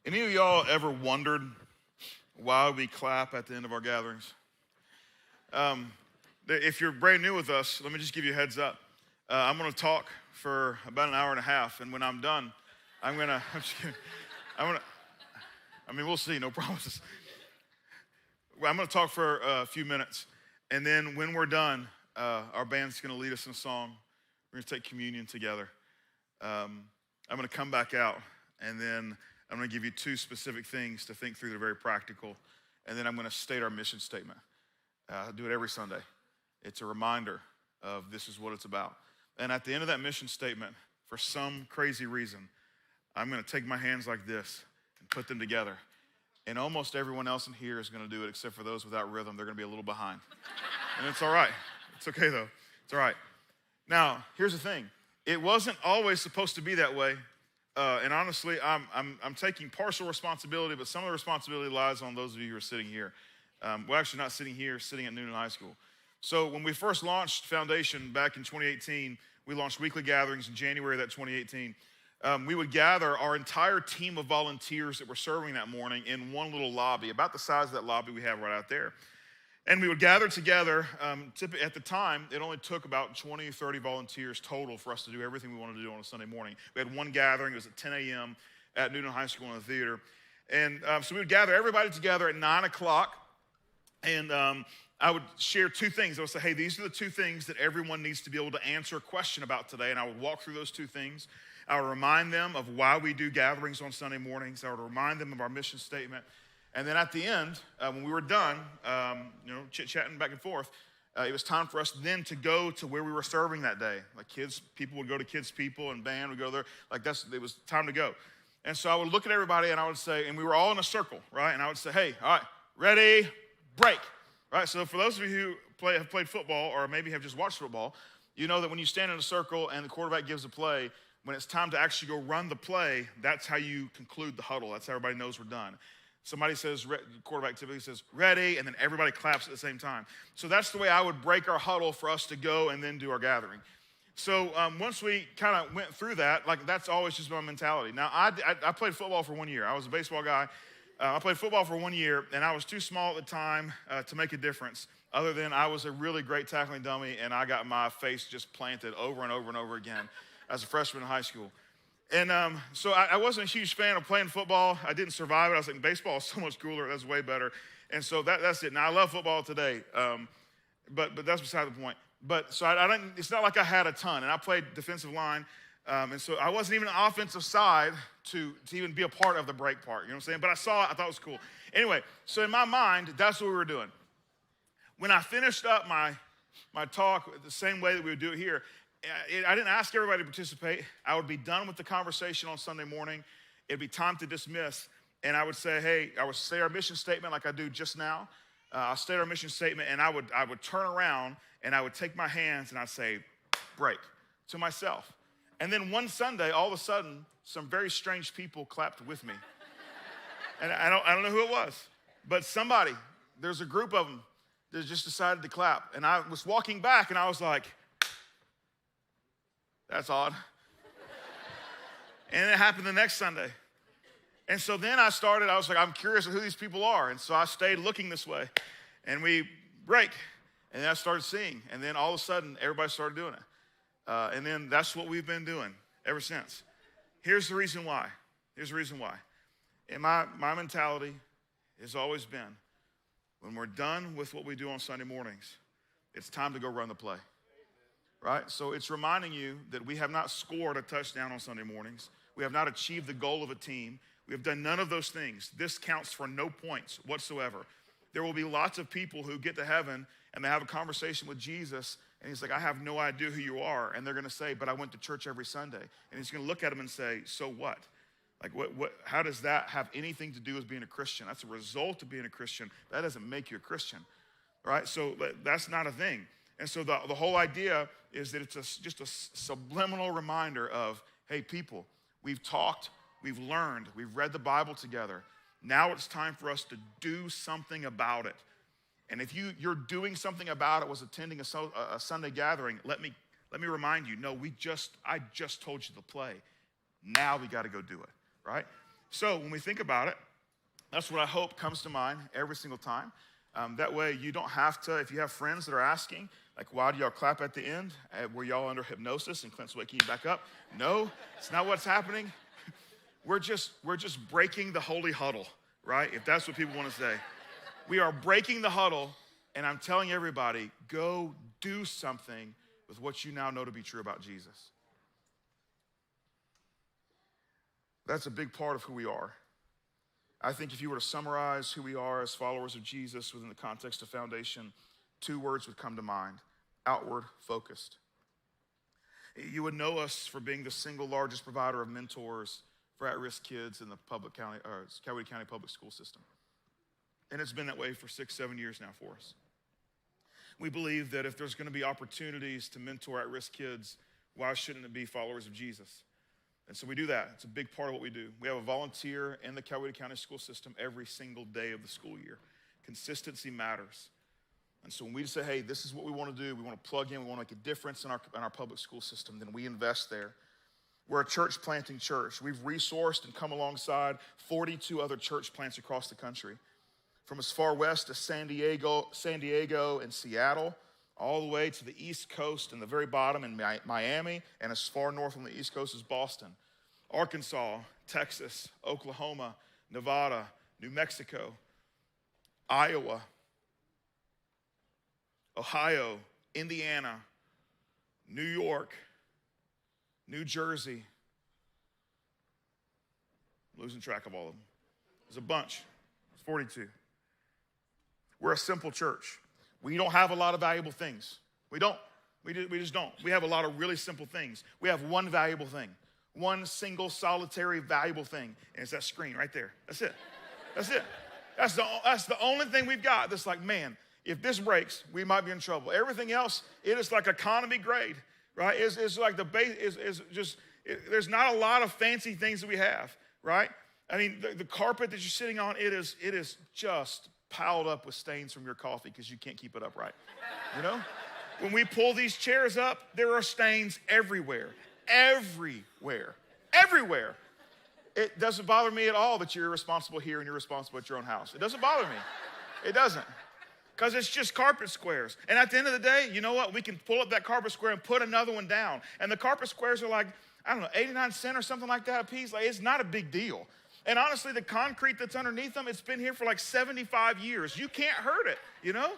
Any of y'all ever wondered why we clap at the end of our gatherings? If you're brand new with us, let me just give you a heads up. I'm going to talk for about an hour and a half, and when I'm done, I'm just kidding. We'll see, no promises. I'm going to talk for a few minutes, and then when we're done, our band's going to lead us in a song. We're going to take communion together. I'm going to come back out, and then I'm going to give you two specific things to think through that are very practical, and then I'm going to state our mission statement. I do it every Sunday. It's a reminder of this is what it's about. And at the end of that mission statement, for some crazy reason, I'm going to take my hands like this and put them together. And almost everyone else in here is going to do it except for those without rhythm. They're going to be a little behind. And it's all right. It's okay, though. It's all right. Now, here's the thing. It wasn't always supposed to be that way. And honestly, I'm taking partial responsibility, but some of the responsibility lies on those of you who are sitting here. Well, actually not sitting here, sitting at Noonan High School. So when we first launched Foundation back in 2018, we launched weekly gatherings in January of that 2018. We would gather our entire team of volunteers that were serving that morning in one little lobby, about the size of that lobby we have right out there. And we would gather together. At the time, it only took about 20 or 30 volunteers total for us to do everything we wanted to do on a Sunday morning. We had one gathering. It was at 10 a.m. at Noonan High School in the theater. And so we would gather everybody together at 9 o'clock. And I would share two things. I would say, hey, these are the two things that everyone needs to be able to answer a question about today. And I would walk through those two things. I would remind them of why we do gatherings on Sunday mornings. I would remind them of our mission statement. And then at the end, when we were done, chit-chatting back and forth, it was time for us then to go to where we were serving that day. Like people would go to Kids People and band would go there. It was time to go. And so I would look at everybody and I would say, and we were all in a circle, right? And I would say, hey, all right, ready, break, right? So for those of you who have played football or maybe have just watched football, you know that when you stand in a circle and the quarterback gives a play, when it's time to actually go run the play, that's how you conclude the huddle. That's how everybody knows we're done. Somebody says, quarterback typically says, ready, and then everybody claps at the same time. So that's the way I would break our huddle for us to go and then do our gathering. So once we kind of went through that, that's always just my mentality. Now, I played football for 1 year. I was a baseball guy. I played football for 1 year, and I was too small at the time to make a difference, other than I was a really great tackling dummy, and I got my face just planted over and over and over again as a freshman in high school. And so I wasn't a huge fan of playing football. I didn't survive it. I was like, baseball is so much cooler. That's way better. And so that's it. Now, I love football today, but that's beside the point. But so I didn't. It's not like I had a ton. And I played defensive line, and so I wasn't even on the offensive side to even be a part of the break part. You know what I'm saying? But I saw it. I thought it was cool. Anyway, so in my mind, that's what we were doing. When I finished up my talk the same way that we would do it here, I didn't ask everybody to participate. I would be done with the conversation on Sunday morning. It'd be time to dismiss. And I would say, hey, I would say our mission statement like I do just now. I'll state our mission statement, and I would turn around, and I would take my hands, and I'd say, break, to myself. And then one Sunday, all of a sudden, some very strange people clapped with me. And I don't know who it was, but there's a group of them that just decided to clap. And I was walking back, and I was like, that's odd. And it happened the next Sunday. And so then I was like, I'm curious who these people are. And so I stayed looking this way. And we break. And then I started seeing. And then all of a sudden, everybody started doing it. And then that's what we've been doing ever since. Here's the reason why. And my mentality has always been, when we're done with what we do on Sunday mornings, it's time to go run the play. Right? So it's reminding you that we have not scored a touchdown on Sunday mornings. We have not achieved the goal of a team. We have done none of those things. This counts for no points whatsoever. There will be lots of people who get to heaven and they have a conversation with Jesus, and he's like, I have no idea who you are. And they're going to say, but I went to church every Sunday. And he's going to look at them and say, so what? Like, how does that have anything to do with being a Christian? That's a result of being a Christian. That doesn't make you a Christian, right? So that's not a thing. And so the whole idea is that it's just a subliminal reminder of, hey, people, we've talked, we've learned, we've read the Bible together. Now it's time for us to do something about it. And if you're doing something about it was attending a Sunday gathering, let me remind you, no, I just told you to play. Now we got to go do it, right? So when we think about it, that's what I hope comes to mind every single time. That way you don't have to, if you have friends that are asking, like, why do y'all clap at the end? Were y'all under hypnosis and Clint's waking you back up? No, it's not what's happening. We're just breaking the holy huddle, right? If that's what people want to say. We are breaking the huddle, and I'm telling everybody, go do something with what you now know to be true about Jesus. That's a big part of who we are. I think if you were to summarize who we are as followers of Jesus within the context of Foundation, 2 words would come to mind: outward focused. You would know us for being the single largest provider of mentors for at-risk kids in the Coweta County public school system. And it's been that way for 6-7 years now for us. We believe that if there's going to be opportunities to mentor at-risk kids, why shouldn't it be followers of Jesus? And so we do that. It's a big part of what we do. We have a volunteer in the Coweta County school system every single day of the school year. Consistency matters. And so when we say, hey, this is what we want to do, we want to plug in, we want to make a difference in our public school system, then we invest there. We're a church planting church. We've resourced and come alongside 42 other church plants across the country. From as far west as San Diego and Seattle, all the way to the East Coast and the very bottom in Miami, and as far north on the East Coast as Boston, Arkansas, Texas, Oklahoma, Nevada, New Mexico, Iowa, Ohio, Indiana, New York, New Jersey. I'm losing track of all of them. There's a bunch. It's 42. We're a simple church. We don't have a lot of valuable things. We don't. We just don't. We have a lot of really simple things. We have one valuable thing. One single, solitary, valuable thing. And it's that screen right there. That's it. That's it. That's the only thing we've got that's like, man, if this breaks, we might be in trouble. Everything else, it is like economy grade, right? It's like the base, there's not a lot of fancy things that we have, right? I mean, the carpet that you're sitting on, it is just piled up with stains from your coffee because you can't keep it upright, you know? When we pull these chairs up, there are stains everywhere. Everywhere. It doesn't bother me at all that you're irresponsible here and you're responsible at your own house. It doesn't bother me. It doesn't. Because it's just carpet squares. And at the end of the day, you know what? We can pull up that carpet square and put another one down. And the carpet squares are like, I don't know, 89 cents or something like that a piece. Like, it's not a big deal. And honestly, the concrete that's underneath them, it's been here for like 75 years. You can't hurt it, you know?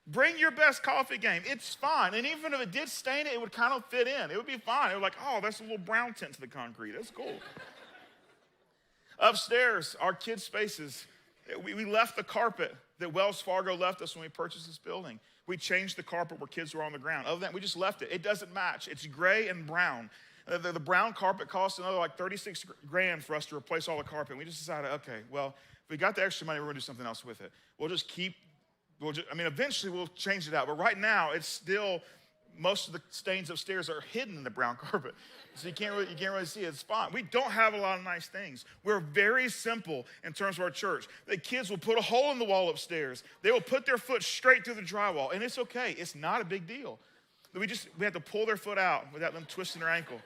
Bring your best coffee game. It's fine. And even if it did stain it, it would kind of fit in. It would be fine. It would like, oh, that's a little brown tint to the concrete. That's cool. Upstairs, our kids' spaces, we left the carpet that Wells Fargo left us when we purchased this building. We changed the carpet where kids were on the ground. Other than that, we just left it. It doesn't match. It's gray and brown. The brown carpet cost another like $36,000 for us to replace all the carpet. We just decided, okay, well, if we got the extra money, we're going to do something else with it. Eventually we'll change it out. But right now, it's still, most of the stains upstairs are hidden in the brown carpet. So you can't really see it. It's fine. We don't have a lot of nice things. We're very simple in terms of our church. The kids will put a hole in the wall upstairs. They will put their foot straight through the drywall, and it's okay. It's not a big deal. We have to pull their foot out without them twisting their ankle.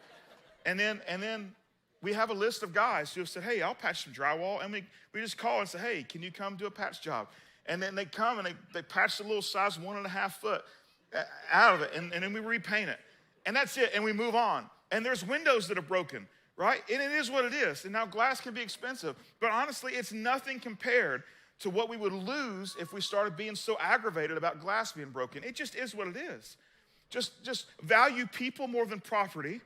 And then we have a list of guys who have said, hey, I'll patch some drywall. And we just call and say, hey, can you come do a patch job? And then they come and they patch the little size 1.5 foot out of it. And then we repaint it. And that's it. And we move on. And there's windows that are broken, right? And it is what it is. And now glass can be expensive. But honestly, it's nothing compared to what we would lose if we started being so aggravated about glass being broken. It just is what it is. Just value people more than property.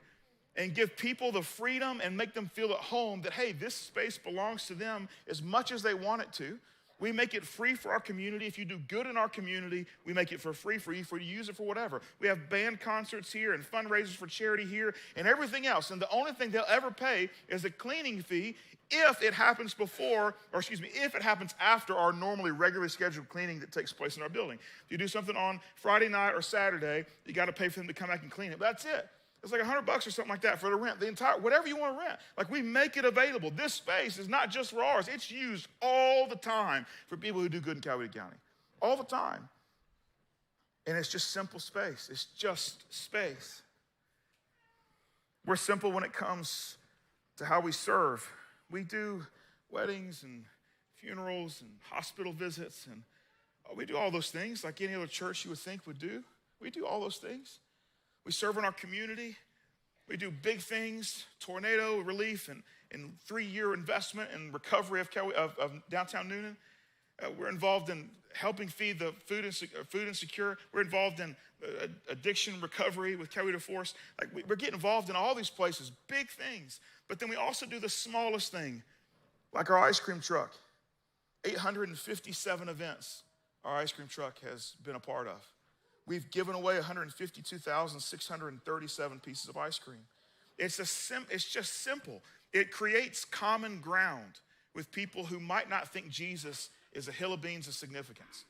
And give people the freedom and make them feel at home that, hey, this space belongs to them as much as they want it to. We make it free for our community. If you do good in our community, we make it for free for you to use it for whatever. We have band concerts here and fundraisers for charity here and everything else. And the only thing they'll ever pay is a cleaning fee if it happens if it happens after our normally regularly scheduled cleaning that takes place in our building. If you do something on Friday night or Saturday, you got to pay for them to come back and clean it. But that's it. It's like $100 or something like that for the rent. The entire, whatever you want to rent. Like, we make it available. This space is not just for ours. It's used all the time for people who do good in Coweta County. All the time. And it's just simple space. It's just space. We're simple when it comes to how we serve. We do weddings and funerals and hospital visits. And we do all those things like any other church you would think would do. We do all those things. We serve in our community. We do big things, tornado relief and 3-year investment and recovery of downtown Noonan. We're involved in helping feed the food insecure. We're involved in addiction recovery with Coweta Force. Like we're getting involved in all these places, big things. But then we also do the smallest thing, like our ice cream truck. 857 events our ice cream truck has been a part of. We've given away 152,637 pieces of ice cream. It's just simple. It creates common ground with people who might not think Jesus is a hill of beans of significance.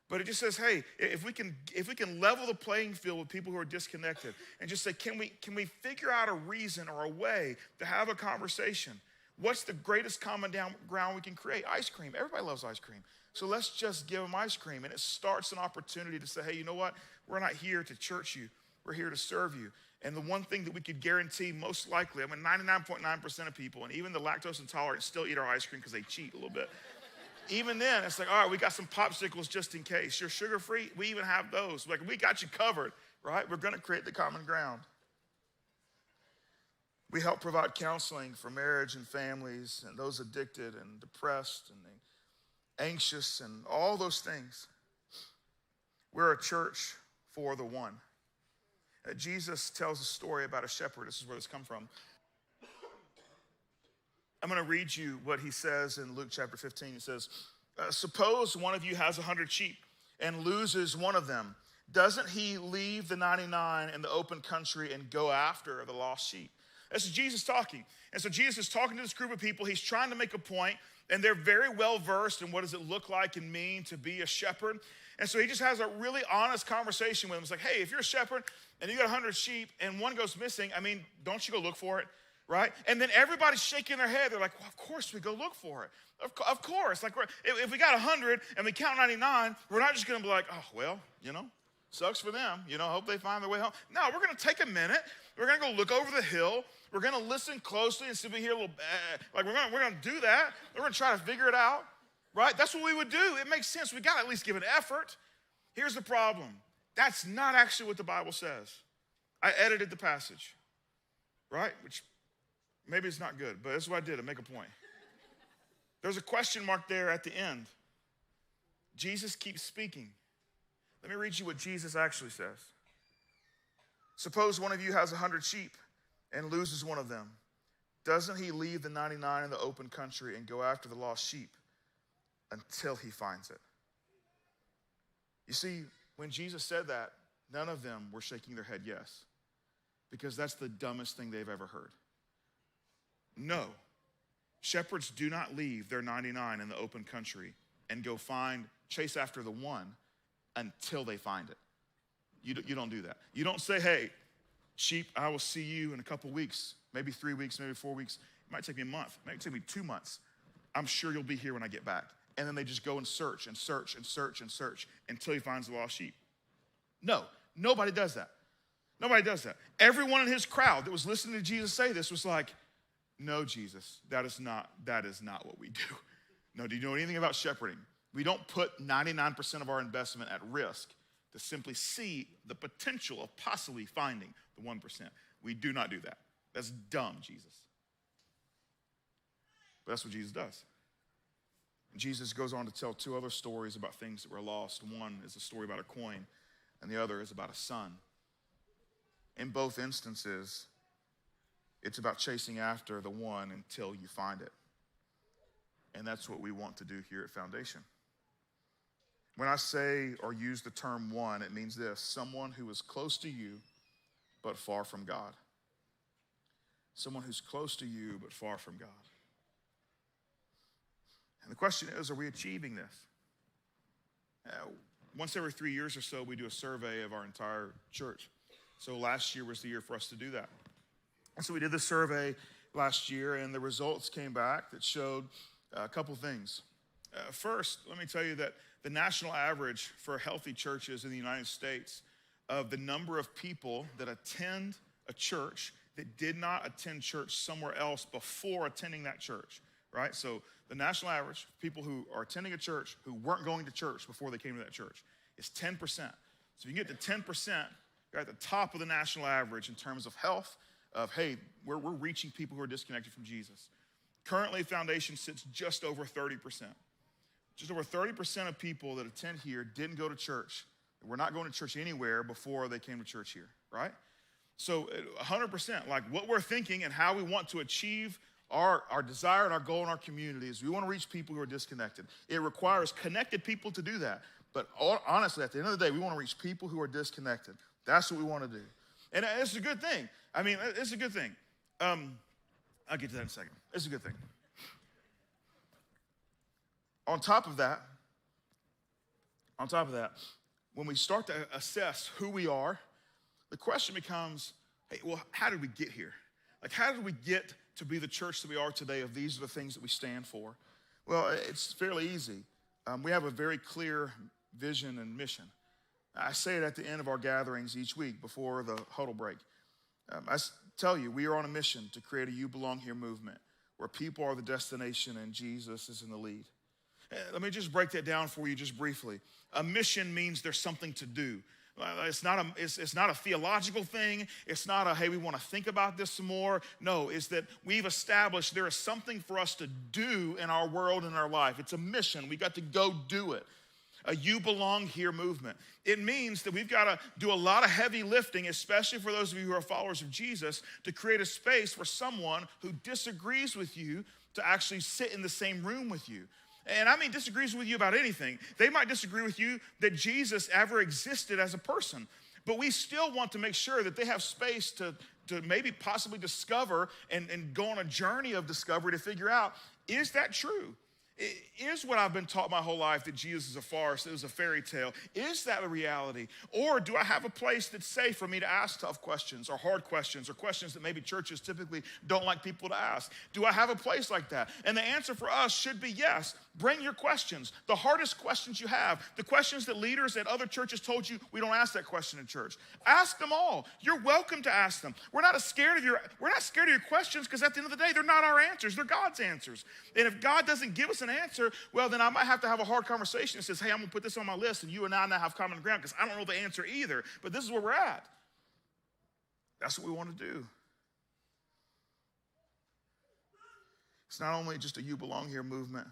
But it just says, hey, if we can level the playing field with people who are disconnected and just say, can we figure out a reason or a way to have a conversation? What's the greatest common ground we can create? Ice cream. Everybody loves ice cream. So let's just give them ice cream. And it starts an opportunity to say, hey, you know what? We're not here to church you. We're here to serve you. And the one thing that we could guarantee most likely, 99.9% of people, and even the lactose intolerant still eat our ice cream because they cheat a little bit. Even then, it's like, all right, we got some popsicles just in case. You're sugar-free? We even have those. Like, we got you covered, right? We're going to create the common ground. We help provide counseling for marriage and families and those addicted and depressed and anxious and all those things. We're a church for the one. Jesus tells a story about a shepherd. This is where this comes from. I'm going to read you what he says in Luke chapter 15. He says, suppose one of you has 100 sheep and loses one of them. Doesn't he leave the 99 in the open country and go after the lost sheep? This is Jesus talking. And so Jesus is talking to this group of people. He's trying to make a point, and they're very well versed in what does it look like and mean to be a shepherd. And so he just has a really honest conversation with them. It's like, hey, if you're a shepherd and you got 100 sheep and one goes missing, don't you go look for it, right? And then everybody's shaking their head. They're like, well, of course we go look for it. Of course. Like, if we got 100 and we count 99, we're not just going to be like, oh, well, sucks for them. Hope they find their way home. No, we're going to take a minute. We're going to go look over the hill. We're going to listen closely and see if we hear a little, we're going to do that. We're going to try to figure it out, right? That's what we would do. It makes sense. We got to at least give an effort. Here's the problem. That's not actually what the Bible says. I edited the passage, right? Which maybe it's not good, but that's what I did to make a point. There's a question mark there at the end. Jesus keeps speaking. Let me read you what Jesus actually says. Suppose one of you has 100 sheep and loses one of them. Doesn't he leave the 99 in the open country and go after the lost sheep until he finds it? You see, when Jesus said that, none of them were shaking their head yes, because that's the dumbest thing they've ever heard. No, shepherds do not leave their 99 in the open country and go chase after the one until they find it. You don't do that. You don't say, hey, sheep, I will see you in a couple weeks, maybe 3 weeks, maybe 4 weeks. It might take me a month, it might take me 2 months. I'm sure you'll be here when I get back. And then they just go and search and search and search and search until he finds the lost sheep. No, nobody does that. Nobody does that. Everyone in his crowd that was listening to Jesus say this was like, no, Jesus, that is not what we do. No, do you know anything about shepherding? We don't put 99% of our investment at risk to simply see the potential of possibly finding the 1%. We do not do that. That's dumb, Jesus. But that's what Jesus does. And Jesus goes on to tell 2 other stories about things that were lost. One is a story about a coin, and the other is about a son. In both instances, it's about chasing after the one until you find it. And that's what we want to do here at Foundation. When I say or use the term one, it means this: someone who is close to you but far from God. Someone who's close to you but far from God. And the question is, are we achieving this? Once every 3 years or so, we do a survey of our entire church. So last year was the year for us to do that. And so we did the survey last year, and the results came back that showed a couple things. First, let me tell you that the national average for healthy churches in the United States of the number of people that attend a church that did not attend church somewhere else before attending that church, right? So the national average, people who are attending a church who weren't going to church before they came to that church, is 10%. So if you can get to 10%, you're at the top of the national average in terms of health, of, hey, we're reaching people who are disconnected from Jesus. Currently, Foundation sits just over 30%. Just over 30% of people that attend here didn't go to church. We're not going to church anywhere before they came to church here, right? So 100%, like what we're thinking and how we want to achieve our desire and our goal in our community is we want to reach people who are disconnected. It requires connected people to do that. But honestly, at the end of the day, we want to reach people who are disconnected. That's what we want to do. And it's a good thing. I mean, it's a good thing. I'll get to that in a second. It's a good thing. On top of that, when we start to assess who we are, the question becomes, hey, well, how did we get here? Like, how did we get to be the church that we are today of these are the things that we stand for? Well, it's fairly easy. We have a very clear vision and mission. I say it at the end of our gatherings each week before the huddle break. I tell you, we are on a mission to create a You Belong Here movement where people are the destination and Jesus is in the lead. Let me just break that down for you just briefly. A mission means there's something to do. It's not a theological thing. It's not a, hey, we want to think about this some more. No, it's that we've established there is something for us to do in our world and our life. It's a mission. We got to go do it. A You Belong Here movement. It means that we've got to do a lot of heavy lifting, especially for those of you who are followers of Jesus, to create a space for someone who disagrees with you to actually sit in the same room with you. And I mean disagrees with you about anything. They might disagree with you that Jesus ever existed as a person. But we still want to make sure that they have space to maybe possibly discover and go on a journey of discovery to figure out, is that true? Is what I've been taught my whole life that Jesus is a farce, it was a fairy tale? Is that a reality? Or do I have a place that's safe for me to ask tough questions or hard questions or questions that maybe churches typically don't like people to ask? Do I have a place like that? And the answer for us should be yes. Bring your questions, the hardest questions you have, the questions that leaders at other churches told you we don't ask that question in church. Ask them all. You're welcome to ask them. We're not scared of your questions because at the end of the day, they're not our answers, they're God's answers. And if God doesn't give us an answer, well, then I might have to have a hard conversation that says, hey, I'm going to put this on my list, and you and I now have common ground because I don't know the answer either, but this is where we're at. That's what we want to do. It's not only just a You Belong Here movement.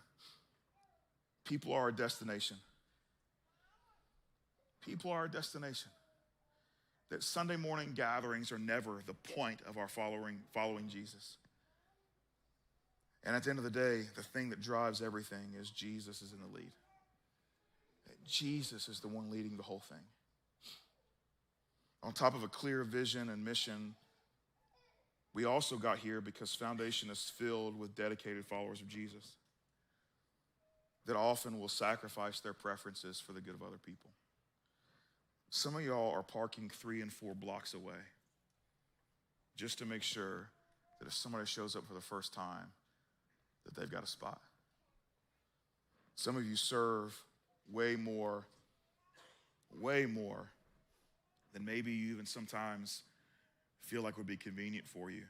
People are our destination. People are our destination. That Sunday morning gatherings are never the point of our following Jesus. And at the end of the day, the thing that drives everything is Jesus is in the lead. Jesus is the one leading the whole thing. On top of a clear vision and mission, we also got here because Foundation is filled with dedicated followers of Jesus that often will sacrifice their preferences for the good of other people. Some of y'all are parking 3 and 4 blocks away just to make sure that if somebody shows up for the first time, that they've got a spot. Some of you serve way more than maybe you even sometimes feel like would be convenient for you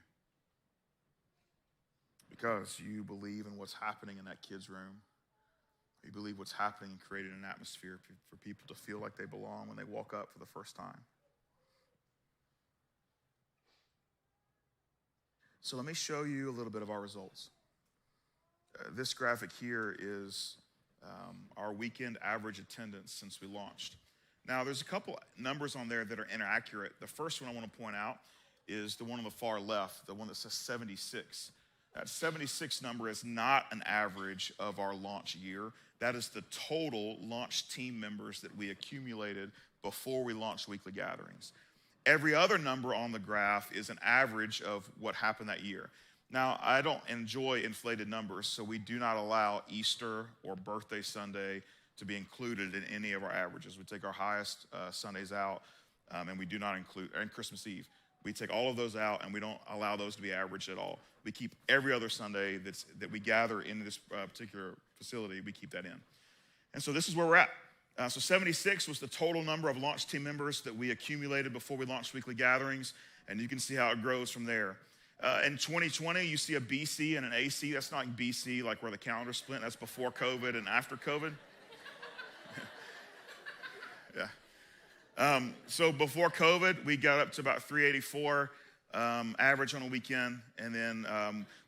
because you believe in what's happening in that kid's room. You believe what's happening and creating an atmosphere for people to feel like they belong when they walk up for the first time. So let me show you a little bit of our results. This graphic here is our weekend average attendance since we launched. Now, there's a couple numbers on there that are inaccurate. The first one I want to point out is the one on the far left, the one that says 76. That 76 number is not an average of our launch year. That is the total launch team members that we accumulated before we launched weekly gatherings. Every other number on the graph is an average of what happened that year. Now, I don't enjoy inflated numbers, so we do not allow Easter or birthday Sunday to be included in any of our averages. We take our highest Sundays out, and we do not include, and Christmas Eve. We take all of those out, and we don't allow those to be averaged at all. We keep every other Sunday that we gather in this particular facility, we keep that in. And so this is where we're at. So 76 was the total number of launch team members that we accumulated before we launched weekly gatherings, and you can see how it grows from there. In 2020, you see a BC and an AC. That's not BC, like where the calendar split. That's before COVID and after COVID. Yeah. So before COVID, we got up to about 384 average on a weekend. And then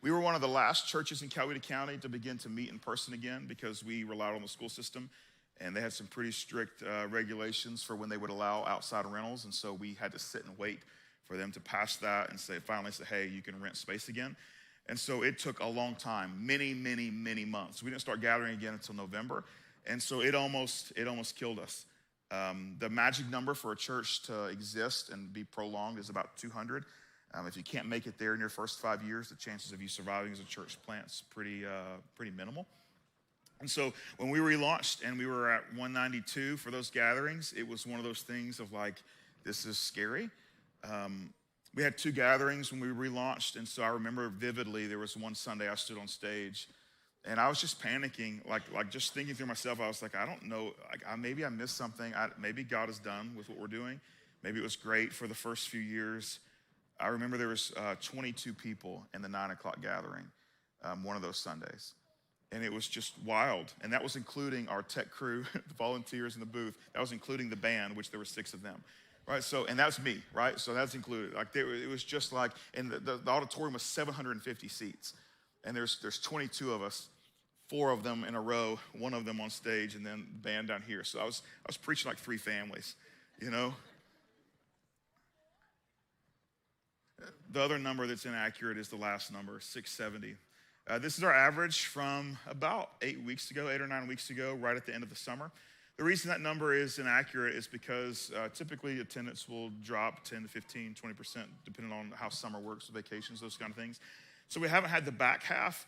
we were one of the last churches in Coweta County to begin to meet in person again because we relied on the school system. And they had some pretty strict regulations for when they would allow outside rentals. And so we had to sit and wait for them to pass that and finally say, hey, you can rent space again. And so it took a long time, many, many, many months. We didn't start gathering again until November. And so it almost killed us. The magic number for a church to exist and be prolonged is about 200. If you can't make it there in your first 5 years, the chances of you surviving as a church plant is pretty minimal. And so when we relaunched and we were at 192 for those gatherings, it was one of those things of like, this is scary. We had 2 gatherings when we relaunched, and so I remember vividly there was one Sunday I stood on stage, and I was just panicking, like just thinking through myself. I was like, I don't know, maybe I missed something. Maybe God is done with what we're doing. Maybe it was great for the first few years. I remember there was 22 people in the 9 o'clock gathering, one of those Sundays, and it was just wild. And that was including our tech crew, the volunteers in the booth. That was including the band, which there were 6 of them. Right, so, and that's me, right? So that's included. Like, it was just like, and the auditorium was 750 seats. And there's 22 of us, 4 of them in a row, 1 of them on stage, and then the band down here. So I was preaching like 3 families, you know? The other number that's inaccurate is the last number, 670. This is our average from about 8 or 9 weeks ago, right at the end of the summer. The reason that number is inaccurate is because typically attendance will drop 10 to 15, 20%, depending on how summer works, vacations, those kind of things. So we haven't had the back half.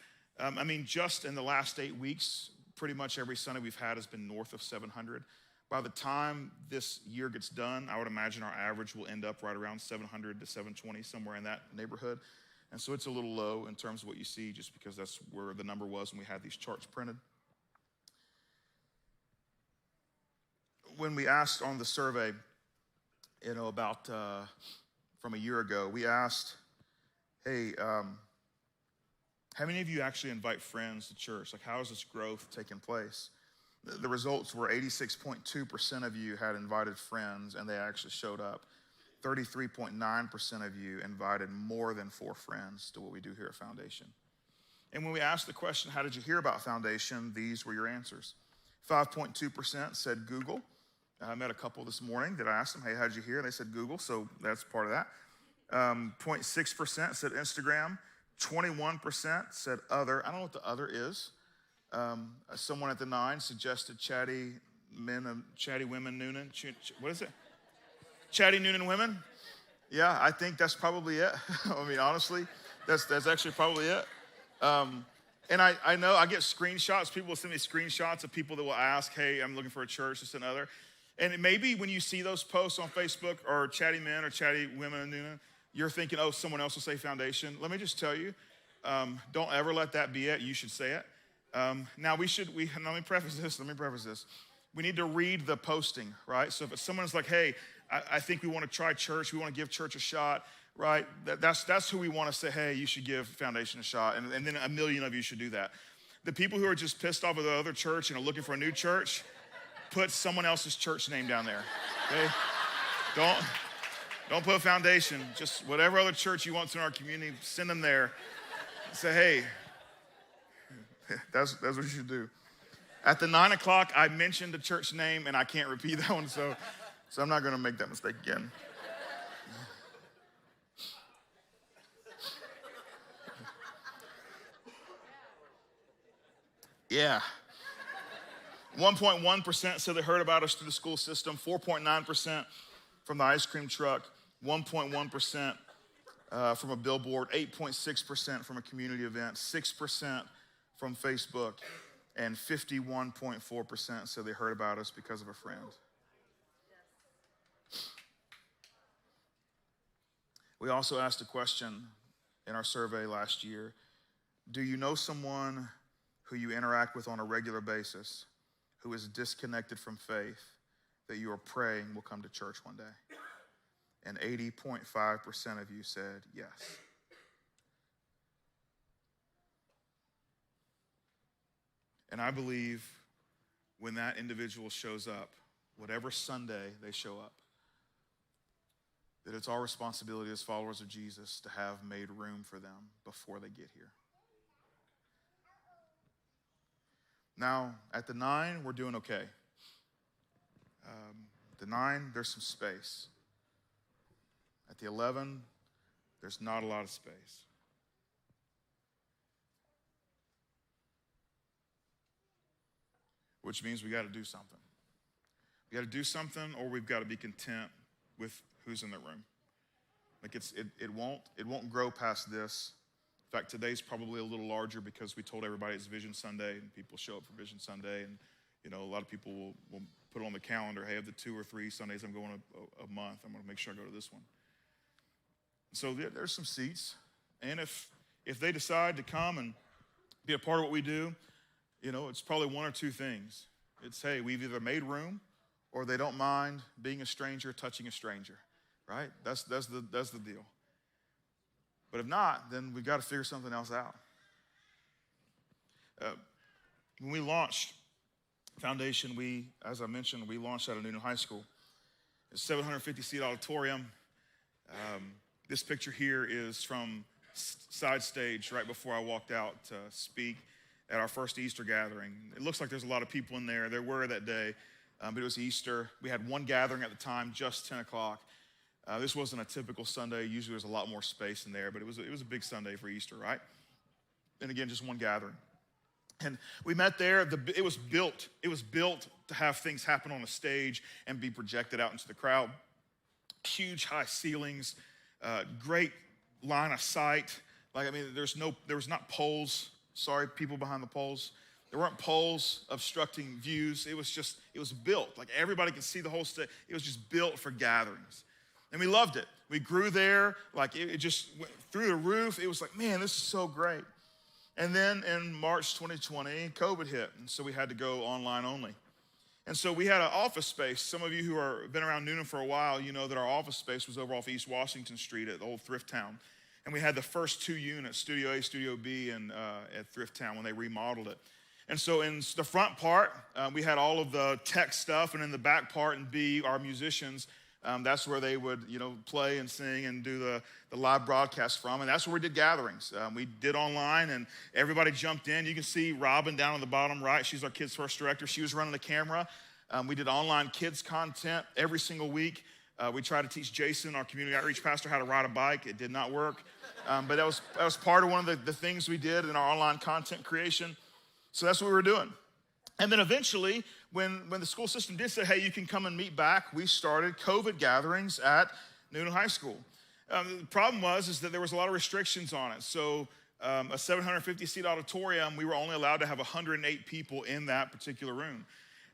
Just in the last 8 weeks, pretty much every Sunday we've had has been north of 700. By the time this year gets done, I would imagine our average will end up right around 700 to 720, somewhere in that neighborhood. And so it's a little low in terms of what you see, just because that's where the number was when we had these charts printed. When we asked on the survey, about from a year ago, we asked, hey, how many of you actually invite friends to church? Like, how is this growth taking place? The results were 86.2% of you had invited friends, and they actually showed up. 33.9% of you invited more than 4 friends to what we do here at Foundation. And when we asked the question, how did you hear about Foundation? These were your answers. 5.2% said Google. I met a couple this morning that I asked them, hey, how'd you hear? They said Google, so that's part of that. 0.6% said Instagram. 21% said other. I don't know what the other is. Someone at the 9 suggested chatty women noonan. What is it? Chatty noonan women? Yeah, I think that's probably it. Honestly, that's actually probably it. And I know I get screenshots. People will send me screenshots of people that will ask, hey, I'm looking for a church, this and other. And maybe when you see those posts on Facebook or chatty men or chatty women, you're thinking, oh, someone else will say Foundation. Let me just tell you, don't ever let that be it. You should say it. Now, let me preface this. We need to read the posting, right? So if someone's like, hey, I think we want to try church, we want to give church a shot, right? That's who we want to say, hey, you should give Foundation a shot. And then 1 million of you should do that. The people who are just pissed off at the other church and are looking for a new church, put someone else's church name down there, okay? Don't put Foundation. Just whatever other church you want in our community, send them there. Say, hey, that's what you should do. At the 9 o'clock, I mentioned the church name, and I can't repeat that one, so I'm not going to make that mistake again. Yeah. 1.1% said they heard about us through the school system, 4.9% from the ice cream truck, 1.1% from a billboard, 8.6% from a community event, 6% from Facebook, and 51.4% said they heard about us because of a friend. We also asked a question in our survey last year. Do you know someone who you interact with on a regular basis who is disconnected from faith that you are praying will come to church one day? And 80.5% of you said yes. And I believe when that individual shows up, whatever Sunday they show up, that it's our responsibility as followers of Jesus to have made room for them before they get here. Now, at the 9, we're doing okay. The 9, there's some space. At the 11, there's not a lot of space. Which means we got to do something. We got to do something, or we've got to be content with who's in the room. Like it won't grow past this. In fact, today's probably a little larger because we told everybody it's Vision Sunday, and people show up for Vision Sunday, and a lot of people will put it on the calendar. Hey, of the 2 or 3 Sundays I'm going a month, I'm going to make sure I go to this one. So there's some seats, and if they decide to come and be a part of what we do, it's probably one or two things. It's, hey, we've either made room, or they don't mind being a stranger, touching a stranger, right? That's the deal. But if not, then we've got to figure something else out. When we launched Foundation, as I mentioned, we launched out of Noonan High School. It's a 750-seat auditorium. This picture here is from side stage right before I walked out to speak at our first Easter gathering. It looks like there's a lot of people in there. There were that day, but it was Easter. We had one gathering at the time, just 10 o'clock. This wasn't a typical Sunday. Usually there's a lot more space in there, but it was a big Sunday for Easter, right? And again, just one gathering. And we met there. It was built to have things happen on a stage and be projected out into the crowd. Huge high ceilings, great line of sight. There was not poles. Sorry, people behind the poles. There weren't poles obstructing views. It was built. Like everybody could see the whole stage. It was just built for gatherings. And we loved it. We grew there. Like it just went through the roof. It was like, man, this is so great. And then in March 2020, COVID hit. And so we had to go online only. And so we had an office space. Some of you who have been around Noonan for a while, you know that our office space was over off East Washington Street at the old Thrift Town. And we had the first 2 units, Studio A, Studio B, at Thrift Town when they remodeled it. And so in the front part, we had all of the tech stuff, and in the back part and B, our musicians, that's where they would, play and sing and do the live broadcast from. And that's where we did gatherings. We did online, and everybody jumped in. You can see Robin down on the bottom right. She's our Kids First director. She was running the camera. We did online kids content every single week. We tried to teach Jason, our community outreach pastor, how to ride a bike. It did not work. But that was part of one of the things we did in our online content creation. So that's what we were doing. And then eventually, when the school system did say, hey, you can come and meet back, we started COVID gatherings at Noonan High School. The problem is that there was a lot of restrictions on it. So a 750-seat auditorium, we were only allowed to have 108 people in that particular room.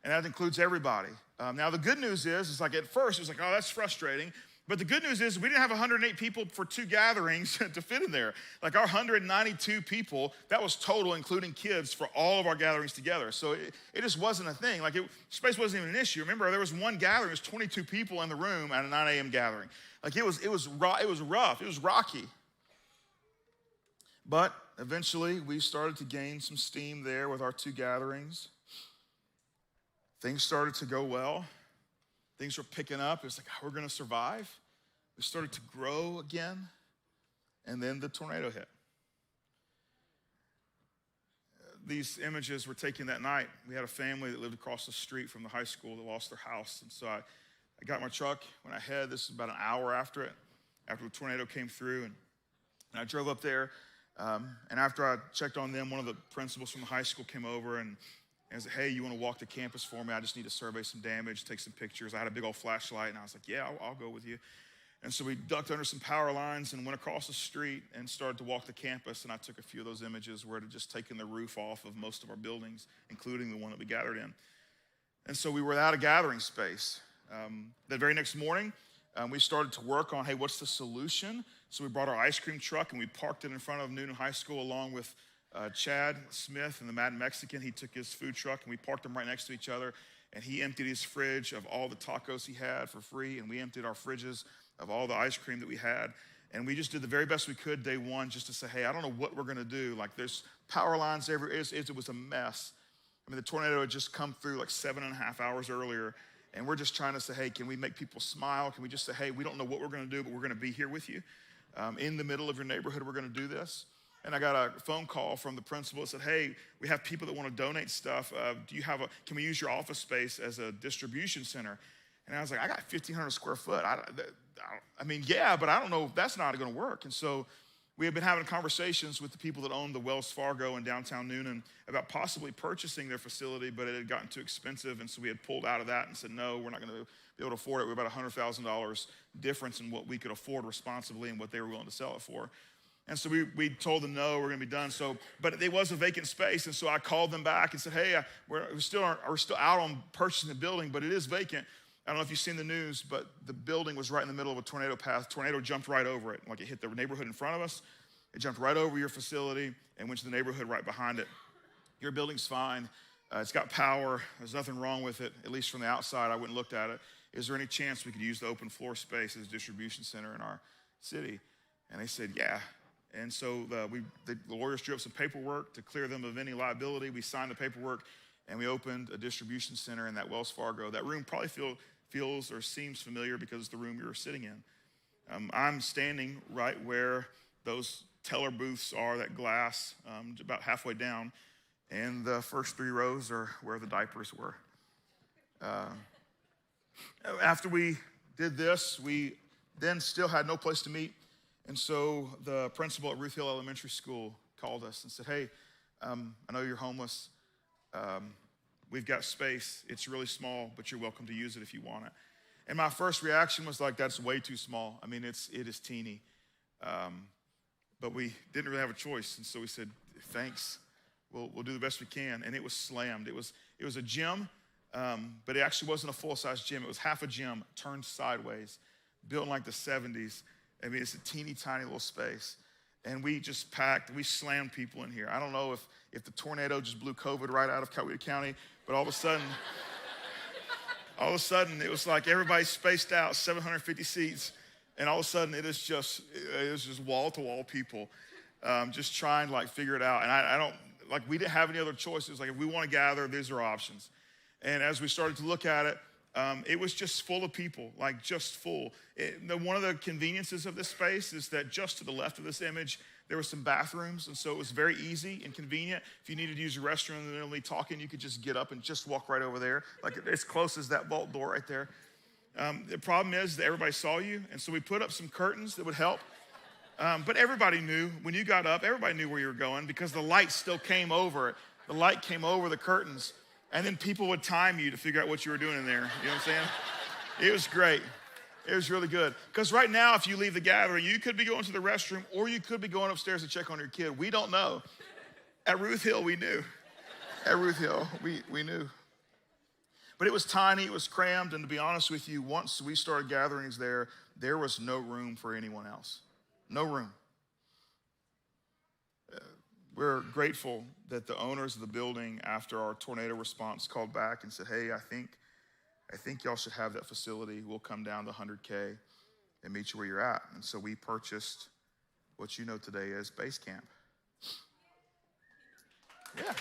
And that includes everybody. Now, the good news is like at first, it was like, oh, that's frustrating. But the good news is we didn't have 108 people for 2 gatherings to fit in there. Like our 192 people, that was total, including kids, for all of our gatherings together. So it just wasn't a thing. Space wasn't even an issue. Remember, there was one gathering. There was 22 people in the room at a 9 a.m. gathering. Like it was rough. It was rocky. But eventually, we started to gain some steam there with our 2 gatherings. Things started to go well. Things were picking up. It was like, we're going to survive. We started to grow again. And then the tornado hit. These images were taken that night. We had a family that lived across the street from the high school that lost their house. And so I got my truck, went ahead. This is about an hour after the tornado came through. And I drove up there. And after I checked on them, one of the principals from the high school came over and I said, hey, you want to walk the campus for me? I just need to survey some damage, take some pictures. I had a big old flashlight, and I was like, yeah, I'll go with you. And so we ducked under some power lines and went across the street and started to walk the campus, and I took a few of those images where it had just taken the roof off of most of our buildings, including the one that we gathered in. And so we were without a gathering space. The very next morning, we started to work on, hey, what's the solution? So we brought our ice cream truck, and we parked it in front of Noonan High School along with Chad Smith and the Mad Mexican. He took his food truck and we parked them right next to each other, and he emptied his fridge of all the tacos he had for free, and we emptied our fridges of all the ice cream that we had, and we just did the very best we could day one just to say, hey, I don't know what we're going to do. Like there's power lines everywhere. It was a mess. I mean, the tornado had just come through like 7.5 hours earlier, and we're just trying to say, hey, can we make people smile? Can we just say, hey, we don't know what we're going to do, but we're going to be here with you. In the middle of your neighborhood, we're going to do this. And I got a phone call from the principal that said, hey, we have people that want to donate stuff. Can we use your office space as a distribution center? And I was like, I got 1,500 square foot. I mean, yeah, but I don't know if that's not going to work. And so we have been having conversations with the people that own the Wells Fargo in downtown Noonan about possibly purchasing their facility, but it had gotten too expensive. And so we had pulled out of that and said, no, we're not going to be able to afford it. We're about $100,000 difference in what we could afford responsibly and what they were willing to sell it for. And so we told them, no, we're going to be done. So, but there was a vacant space. And so I called them back and said, hey, we're still out on purchasing the building, but it is vacant. I don't know if you've seen the news, but the building was right in the middle of a tornado path. Tornado jumped right over it. Like it hit the neighborhood in front of us. It jumped right over your facility and went to the neighborhood right behind it. Your building's fine. It's got power. There's nothing wrong with it, at least from the outside. I went and looked at it. Is there any chance we could use the open floor space as a distribution center in our city? And they said, yeah. And so the lawyers drew up some paperwork to clear them of any liability. We signed the paperwork, and we opened a distribution center in that Wells Fargo. That room probably feels or seems familiar because it's the room you were sitting in. I'm standing right where those teller booths are, that glass, about halfway down, and the first 3 rows are where the diapers were. After we did this, we then still had no place to meet. And so the principal at Ruth Hill Elementary School called us and said, hey, I know you're homeless. We've got space. It's really small, but you're welcome to use it if you want it. And my first reaction was like, that's way too small. I mean, it is teeny. But we didn't really have a choice. And so we said, thanks. We'll do the best we can. And it was slammed. It was a gym, but it actually wasn't a full-size gym. It was half a gym turned sideways, built in like the 70s. I mean, it's a teeny tiny little space. And we just packed, we slammed people in here. I don't know if the tornado just blew COVID right out of Coweta County, but all of a sudden it was like everybody's spaced out, 750 seats. And all of a sudden it was just wall to wall people, just trying to like figure it out. And we didn't have any other choices. Like if we want to gather, these are options. And as we started to look at it, it was just full of people, like just full. One of the conveniences of this space is that just to the left of this image, there were some bathrooms, and so it was very easy and convenient. If you needed to use your restroom and they're only talking, you could just get up and just walk right over there, like as close as that vault door right there. The problem is that everybody saw you, and so we put up some curtains that would help. But everybody knew, when you got up, everybody knew where you were going because the light still came over it. The light came over the curtains. And then people would time you to figure out what you were doing in there. You know what I'm saying? It was great. It was really good. Because right now, if you leave the gathering, you could be going to the restroom or you could be going upstairs to check on your kid. We don't know. At Ruth Hill, we knew. At Ruth Hill, we knew. But it was tiny, it was crammed, and to be honest with you, once we started gatherings there was no room for anyone else. No room. We're grateful that the owners of the building, after our tornado response, called back and said, hey, I think y'all should have that facility. We'll come down to 100K and meet you where you're at. And so we purchased what you know today as Base Camp. Yeah.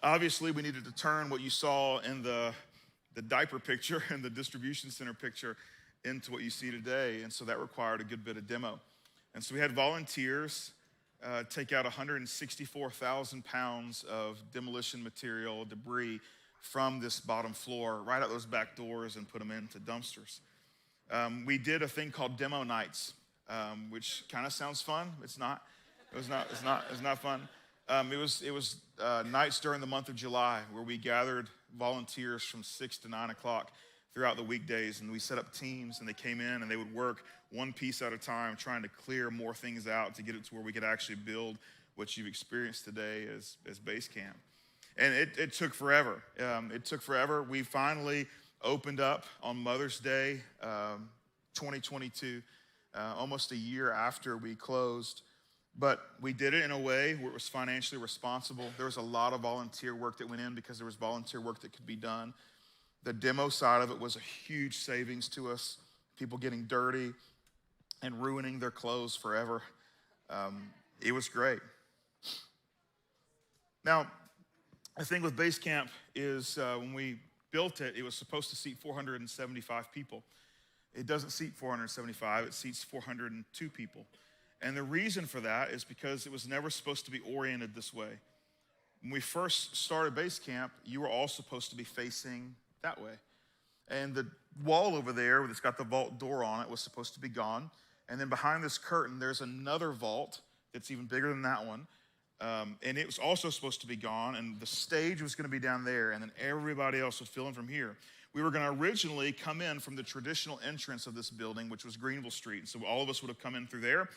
Obviously, we needed to turn what you saw in the diaper picture and the distribution center picture into what you see today, and so that required a good bit of demo. And so we had volunteers take out 164,000 pounds of demolition material, debris from this bottom floor, right out those back doors and put them into dumpsters. We did a thing called demo nights, which kind of sounds fun. It's not. It's not fun. It was nights during the month of July where we gathered volunteers from 6 to 9 o'clock throughout the weekdays, and we set up teams, and they came in and they would work one piece at a time, trying to clear more things out to get it to where we could actually build what you've experienced today as Base Camp. And it took forever. We finally opened up on Mother's Day, 2022, almost a year after we closed. But we did it in a way where it was financially responsible. There was a lot of volunteer work that went in because there was volunteer work that could be done. The demo side of it was a huge savings to us. People getting dirty and ruining their clothes forever. It was great. Now, the thing with base camp is when we built it, it was supposed to seat 475 people. It doesn't seat 475, it seats 402 people. And the reason for that is because it was never supposed to be oriented this way. When we first started base camp, you were all supposed to be facing that way. And the wall over there that's got the vault door on it was supposed to be gone. And then behind this curtain, there's another vault that's even bigger than that one. And it was also supposed to be gone, and the stage was going to be down there, and then everybody else would fill in from here. We were going to originally come in from the traditional entrance of this building, which was Greenville Street. And so all of us would have come in through there,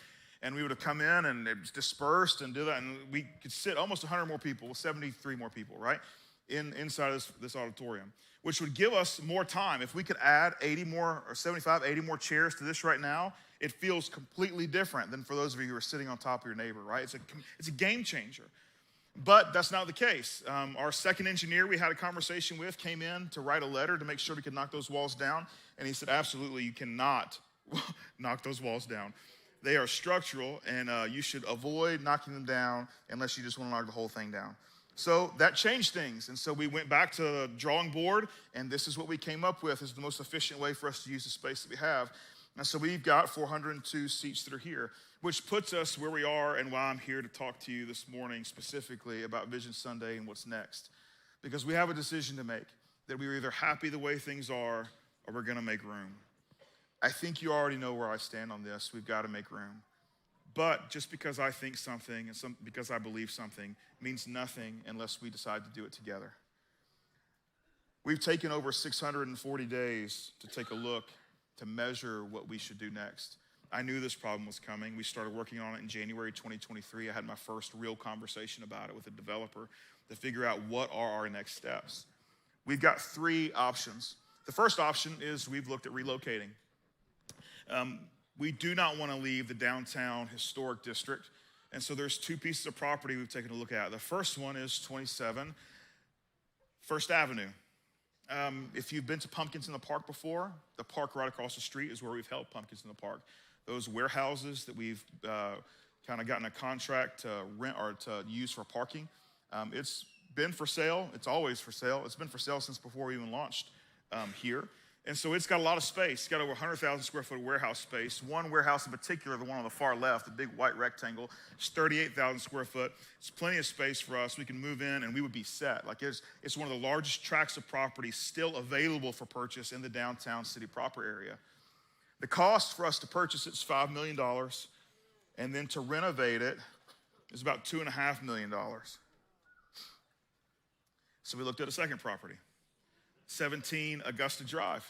and we would have come in and it was dispersed and do that, and we could sit almost 100 more people, 73 more people, right, inside this auditorium, which would give us more time. If we could add 80 more or 75, 80 more chairs to this right now, it feels completely different than for those of you who are sitting on top of your neighbor, right? It's a game changer. But that's not the case. Our second engineer we had a conversation with came in to write a letter to make sure we could knock those walls down. And he said, absolutely, you cannot knock those walls down. They are structural, and you should avoid knocking them down unless you just want to knock the whole thing down. So that changed things. And so we went back to the drawing board, and this is what we came up with as the most efficient way for us to use the space that we have. And so we've got 402 seats that are here, which puts us where we are and why I'm here to talk to you this morning specifically about Vision Sunday and what's next. Because we have a decision to make, that we're either happy the way things are or we're going to make room. I think you already know where I stand on this. We've got to make room. But just because I think something and because I believe something means nothing unless we decide to do it together. We've taken over 640 days to take a look, to measure what we should do next. I knew this problem was coming. We started working on it in January 2023. I had my first real conversation about it with a developer to figure out what are our next steps. We've got three options. The first option is we've looked at relocating. We do not want to leave the downtown historic district. And so there's two pieces of property we've taken a look at. The first one is 27 First Avenue. If you've been to Pumpkins in the Park before, the park right across the street is where we've held Pumpkins in the Park. Those warehouses that we've kind of gotten a contract to rent or to use for parking, it's been for sale. It's always for sale. It's been for sale since before we even launched here. And so it's got a lot of space. It's got over 100,000 square foot warehouse space. One warehouse in particular, the one on the far left, the big white rectangle, it's 38,000 square foot. It's plenty of space for us. We can move in and we would be set. Like it's one of the largest tracts of property still available for purchase in the downtown city proper area. The cost for us to purchase it is $5 million. And then to renovate it is about $2.5 million. So we looked at a second property, 17 Augusta Drive.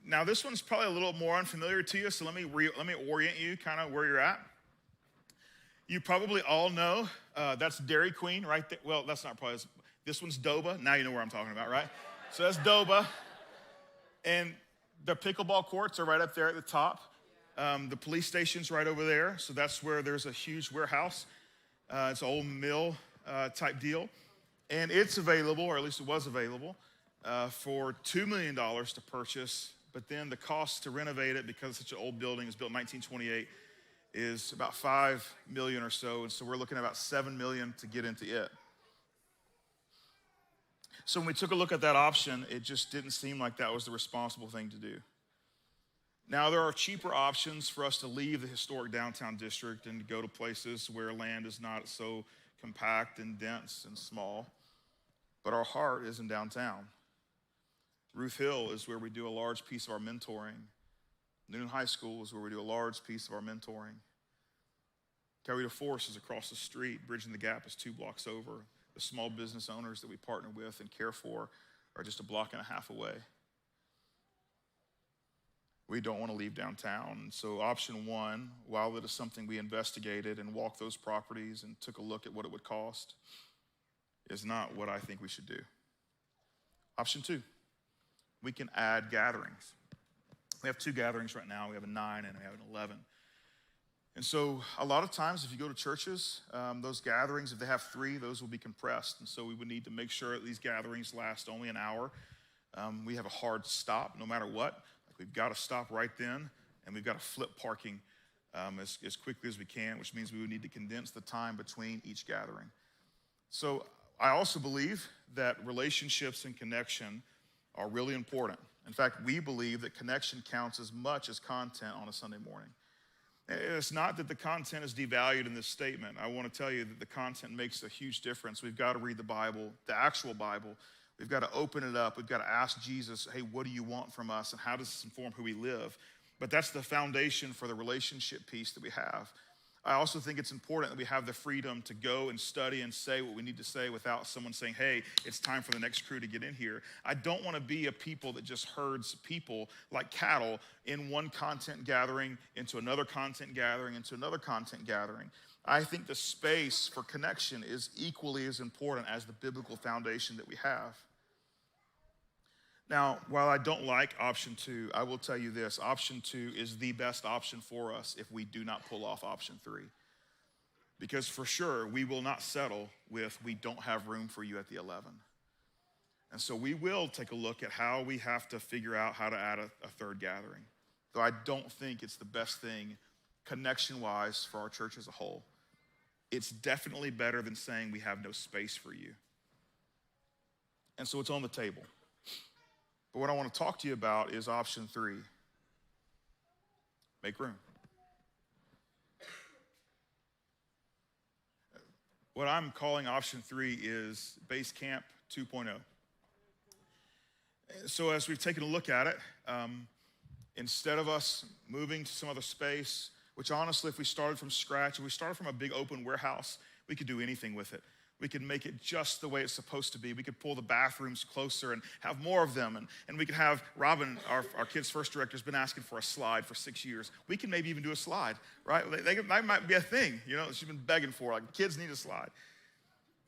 Now this one's probably a little more unfamiliar to you, so let me orient you kind of where you're at. You probably all know that's Dairy Queen right there. Well, that's not probably, this one's Doba. Now you know where I'm talking about, right? So that's Doba. And the pickleball courts are right up there at the top. The police station's right over there, so that's where there's a huge warehouse. It's an old mill type deal. And it's available, or at least it was available, for $2 million to purchase. But then the cost to renovate it, because it's such an old building, it was built in 1928, is about $5 million or so. And so we're looking at about $7 million to get into it. So when we took a look at that option, it just didn't seem like that was the responsible thing to do. Now, there are cheaper options for us to leave the historic downtown district and to go to places where land is not so compact and dense and small. But our heart is in downtown. Ruth Hill is where we do a large piece of our mentoring. Noon High School is where we do a large piece of our mentoring. Carrita Force is across the street. Bridging the Gap is 2 blocks over. The small business owners that we partner with and care for are just a block and a half away. We don't want to leave downtown. And so option one, while it is something we investigated and walked those properties and took a look at what it would cost, is not what I think we should do. Option two, we can add gatherings. We have 2 gatherings right now. We have a 9 and we have an 11. And so a lot of times if you go to churches, those gatherings, if they have 3, those will be compressed. And so we would need to make sure that these gatherings last only an hour. We have a hard stop no matter what. Like we've got to stop right then, and we've got to flip parking as quickly as we can, which means we would need to condense the time between each gathering. So I also believe that relationships and connection are really important. In fact, we believe that connection counts as much as content on a Sunday morning. It's not that the content is devalued in this statement. I want to tell you that the content makes a huge difference. We've got to read the Bible, the actual Bible. We've got to open it up. We've got to ask Jesus, hey, what do you want from us, and how does this inform who we live? But that's the foundation for the relationship piece that we have. I also think it's important that we have the freedom to go and study and say what we need to say without someone saying, hey, it's time for the next crew to get in here. I don't want to be a people that just herds people like cattle in one content gathering, into another content gathering, into another content gathering. I think the space for connection is equally as important as the biblical foundation that we have. Now, while I don't like option 2, I will tell you this. Option 2 is the best option for us if we do not pull off option 3. Because for sure, we will not settle with we don't have room for you at the 11. And so we will take a look at how we have to figure out how to add a third gathering. Though I don't think it's the best thing connection-wise for our church as a whole. It's definitely better than saying we have no space for you. And so it's on the table. But what I want to talk to you about is option 3. Make room. What I'm calling option 3 is Base Camp 2.0. So as we've taken a look at it, instead of us moving to some other space, which honestly, if we started from scratch, if we started from a big open warehouse, we could do anything with it. We could make it just the way it's supposed to be. We could pull the bathrooms closer and have more of them. And we could have Robin, our kids' first director, has been asking for a slide for 6 years. We can maybe even do a slide, right? That might be a thing, she's been begging for. Like, kids need a slide.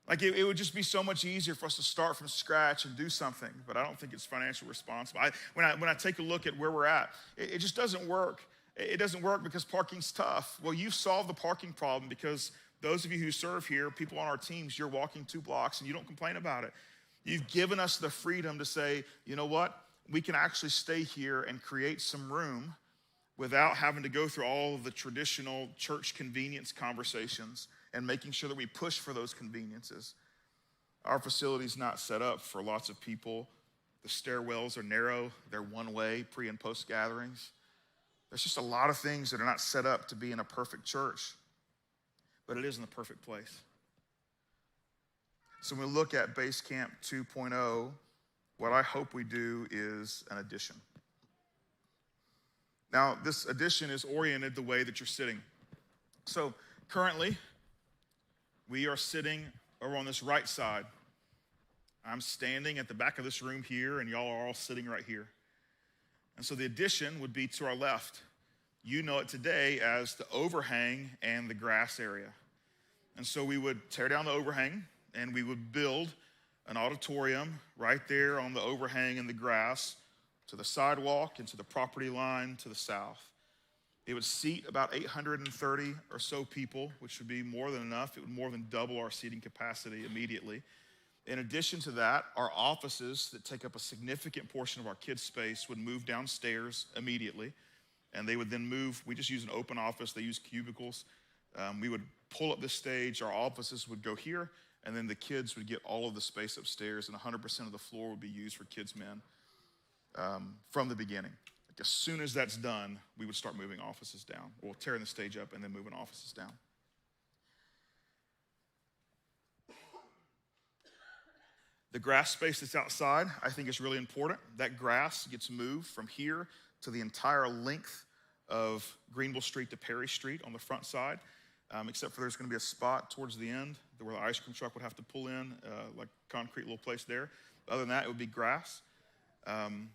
Like, it would just be so much easier for us to start from scratch and do something. But I don't think it's financially responsible. When I take a look at where we're at, it just doesn't work. It doesn't work because parking's tough. Well, you've solved the parking problem because those of you who serve here, people on our teams, you're walking 2 blocks and you don't complain about it. You've given us the freedom to say, you know what? We can actually stay here and create some room without having to go through all of the traditional church convenience conversations and making sure that we push for those conveniences. Our facility's not set up for lots of people. The stairwells are narrow. They're one-way pre- and post-gatherings. There's just a lot of things that are not set up to be in a perfect church. But it is in the perfect place. So when we look at Base Camp 2.0, what I hope we do is an addition. Now, this addition is oriented the way that you're sitting. So currently, we are sitting over on this right side. I'm standing at the back of this room here, and y'all are all sitting right here. And so the addition would be to our left. You know it today as the overhang and the grass area. And so we would tear down the overhang and we would build an auditorium right there on the overhang and the grass to the sidewalk and to the property line to the south. It would seat about 830 or so people, which would be more than enough. It would more than double our seating capacity immediately. In addition to that, our offices that take up a significant portion of our kids' space would move downstairs immediately. And they would then move. We just use an open office. They use cubicles. We would pull up this stage. Our offices would go here, and then the kids would get all of the space upstairs, and 100% of the floor would be used for kids' men from the beginning. Like, as soon as that's done, we would start moving offices down. We'll tearing the stage up and then moving offices down. The grass space that's outside, I think, is really important. That grass gets moved from here to the entire length of Greenville Street to Perry Street on the front side, except for there's going to be a spot towards the end where the ice cream truck would have to pull in, like a concrete little place there. Other than that, it would be grass. I'm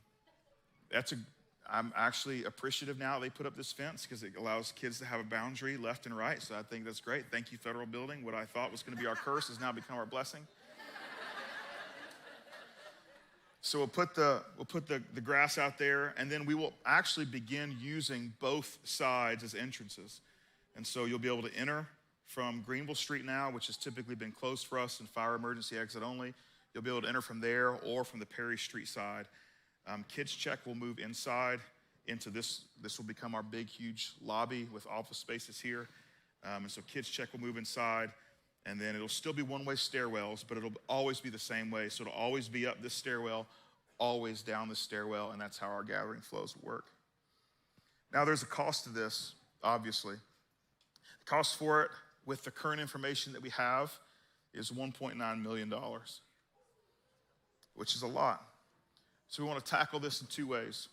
actually appreciative now they put up this fence because it allows kids to have a boundary left and right, so I think that's great. Thank you, Federal Building. What I thought was going to be our curse has now become our blessing. So we'll put the grass out there, and then we will actually begin using both sides as entrances. And so you'll be able to enter from Greenville Street now, which has typically been closed for us and fire emergency exit only. You'll be able to enter from there or from the Perry Street side. Kids Check will move inside, into this. This will become our big, huge lobby with office spaces here. And so Kids Check will move inside, and then it'll still be one-way stairwells, but it'll always be the same way. So it'll always be up this stairwell, always down this stairwell, and that's how our gathering flows will work. Now, there's a cost to this, obviously. The cost for it, with the current information that we have, is $1.9 million, which is a lot. So we want to tackle this in two ways.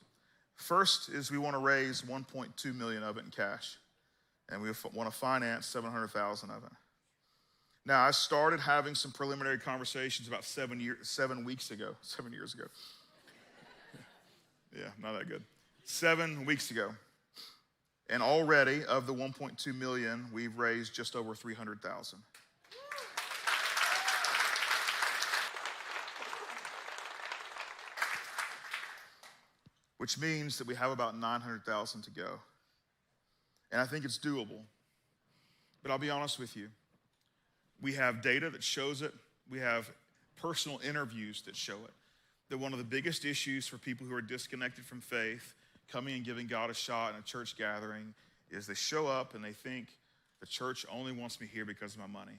First is we want to raise $1.2 million of it in cash, and we want to finance $700,000 of it. Now, I started having some preliminary conversations about 7 years ago. Yeah, not that good. 7 weeks ago. And already, of the 1.2 million, we've raised just over 300,000. Which means that we have about 900,000 to go. And I think it's doable. But I'll be honest with you. We have data that shows it. We have personal interviews that show it. That one of the biggest issues for people who are disconnected from faith, coming and giving God a shot in a church gathering, is they show up and they think the church only wants me here because of my money.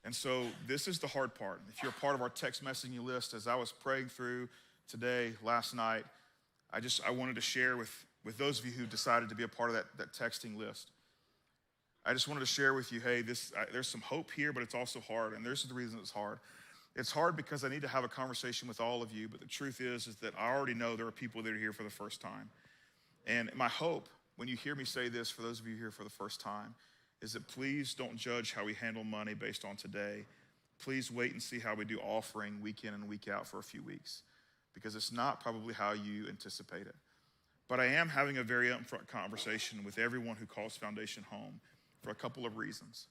And so this is the hard part. If you're a part of our text messaging list, as I was praying through today, last night, I wanted to share with those of you who decided to be a part of that texting list. I just wanted to share with you, hey, there's some hope here, but it's also hard, and there's the reason it's hard. It's hard because I need to have a conversation with all of you, but the truth is that I already know there are people that are here for the first time. And my hope, when you hear me say this, for those of you here for the first time, is that please don't judge how we handle money based on today. Please wait and see how we do offering week in and week out for a few weeks, because it's not probably how you anticipate it. But I am having a very upfront conversation with everyone who calls Foundation home for a couple of reasons.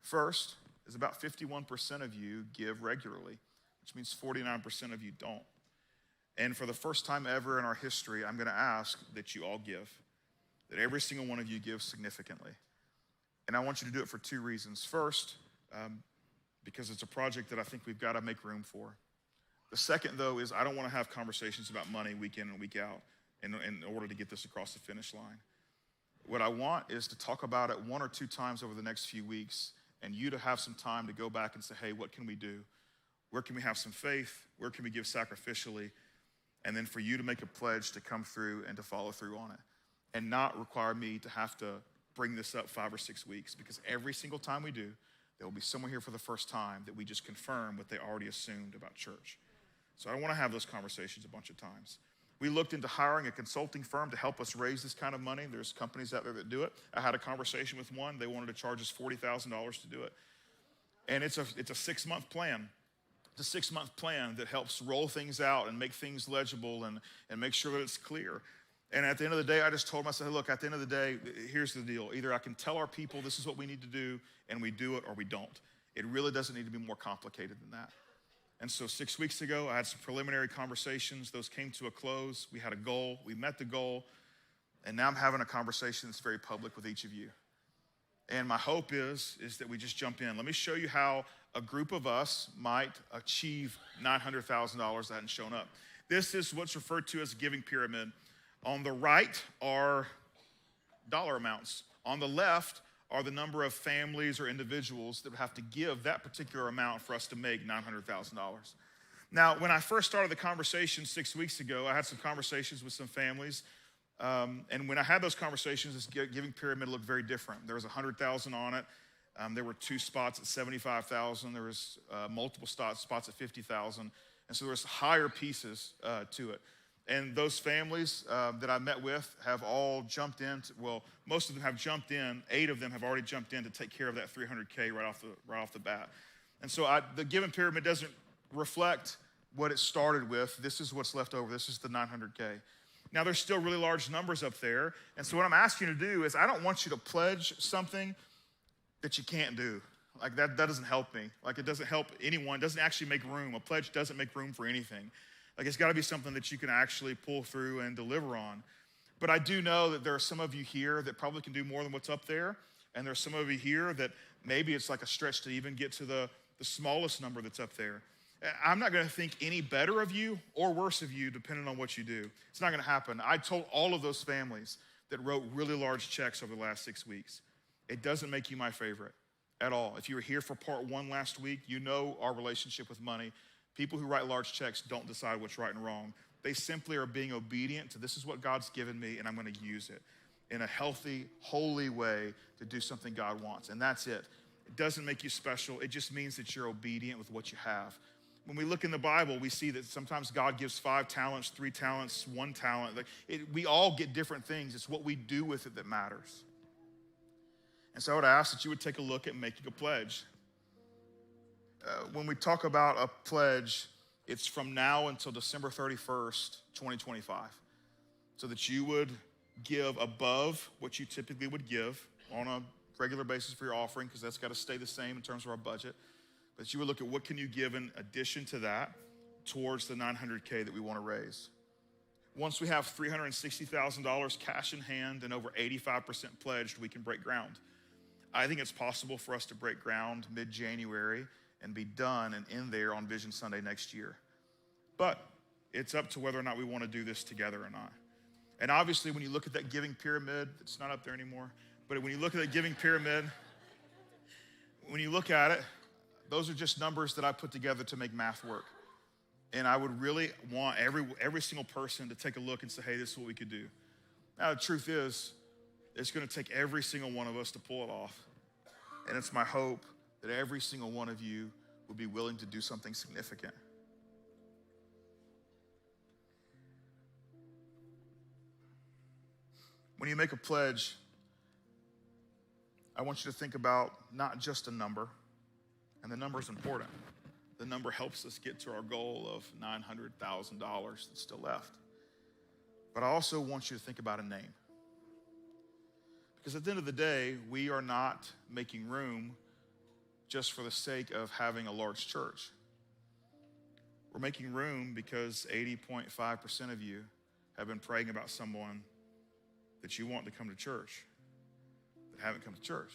First is about 51% of you give regularly, which means 49% of you don't. And for the first time ever in our history, I'm going to ask that you all give, that every single one of you give significantly. And I want you to do it for two reasons. First, because it's a project that I think we've got to make room for. The second, though, is I don't want to have conversations about money week in and week out in order to get this across the finish line. What I want is to talk about it one or two times over the next few weeks, and you to have some time to go back and say, hey, what can we do? Where can we have some faith? Where can we give sacrificially? And then for you to make a pledge to come through and to follow through on it, and not require me to have to bring this up 5 or 6 weeks, because every single time we do, there will be someone here for the first time that we just confirm what they already assumed about church. So I don't want to have those conversations a bunch of times. We looked into hiring a consulting firm to help us raise this kind of money. There's companies out there that do it. I had a conversation with one. They wanted to charge us $40,000 to do it. And it's a 6-month plan. It's a 6-month plan that helps roll things out and make things legible and make sure that it's clear. And at the end of the day, I just told them, I said, look, at the end of the day, here's the deal. Either I can tell our people this is what we need to do and we do it, or we don't. It really doesn't need to be more complicated than that. And so 6 weeks ago, I had some preliminary conversations. Those came to a close. We had a goal. We met the goal. And now I'm having a conversation that's very public with each of you. And my hope is that we just jump in. Let me show you how a group of us might achieve $900,000 that hadn't shown up. This is what's referred to as a giving pyramid. On the right are dollar amounts. On the left are the number of families or individuals that would have to give that particular amount for us to make $900,000. Now, when I first started the conversation 6 weeks ago, I had some conversations with some families. And when I had those conversations, this giving pyramid looked very different. There was 100,000 on it. There were 2 spots at 75,000. There was multiple spots at 50,000. And so there was higher pieces to it. And those families that I met with have all jumped in. Most of them have jumped in. 8 of them have already jumped in to take care of that $300K right off the bat. And so the giving pyramid doesn't reflect what it started with. This is what's left over. This is the $900K. Now, there's still really large numbers up there. And so what I'm asking you to do is I don't want you to pledge something that you can't do. Like that doesn't help me. Like it doesn't help anyone. It doesn't actually make room. A pledge doesn't make room for anything. Like it's got to be something that you can actually pull through and deliver on. But I do know that there are some of you here that probably can do more than what's up there. And there's some of you here that maybe it's like a stretch to even get to the smallest number that's up there. I'm not going to think any better of you or worse of you depending on what you do. It's not going to happen. I told all of those families that wrote really large checks over the last 6 weeks, it doesn't make you my favorite at all. If you were here for part 1 last week, you know our relationship with money. People who write large checks don't decide what's right and wrong. They simply are being obedient to this is what God's given me and I'm going to use it in a healthy, holy way to do something God wants. And that's it. It doesn't make you special. It just means that you're obedient with what you have. When we look in the Bible, we see that sometimes God gives 5 talents, 3 talents, 1 talent. We all get different things. It's what we do with it that matters. And so I would ask that you would take a look at making a pledge. When we talk about a pledge, it's from now until December 31st, 2025. So that you would give above what you typically would give on a regular basis for your offering, because that's got to stay the same in terms of our budget. But you would look at what can you give in addition to that towards the $900K that we want to raise. Once we have $360,000 cash in hand and over 85% pledged, we can break ground. I think it's possible for us to break ground mid-January and be done and in there on Vision Sunday next year. But it's up to whether or not we want to do this together or not. And obviously, when you look at that giving pyramid, it's not up there anymore, but when you look at that giving pyramid, when you look at it, those are just numbers that I put together to make math work. And I would really want every single person to take a look and say, hey, this is what we could do. Now, the truth is, it's going to take every single one of us to pull it off. And it's my hope that every single one of you would be willing to do something significant. When you make a pledge, I want you to think about not just a number, and the number is important. The number helps us get to our goal of $900,000 that's still left. But I also want you to think about a name. Because at the end of the day, we are not making room just for the sake of having a large church. We're making room because 80.5% of you have been praying about someone that you want to come to church that haven't come to church.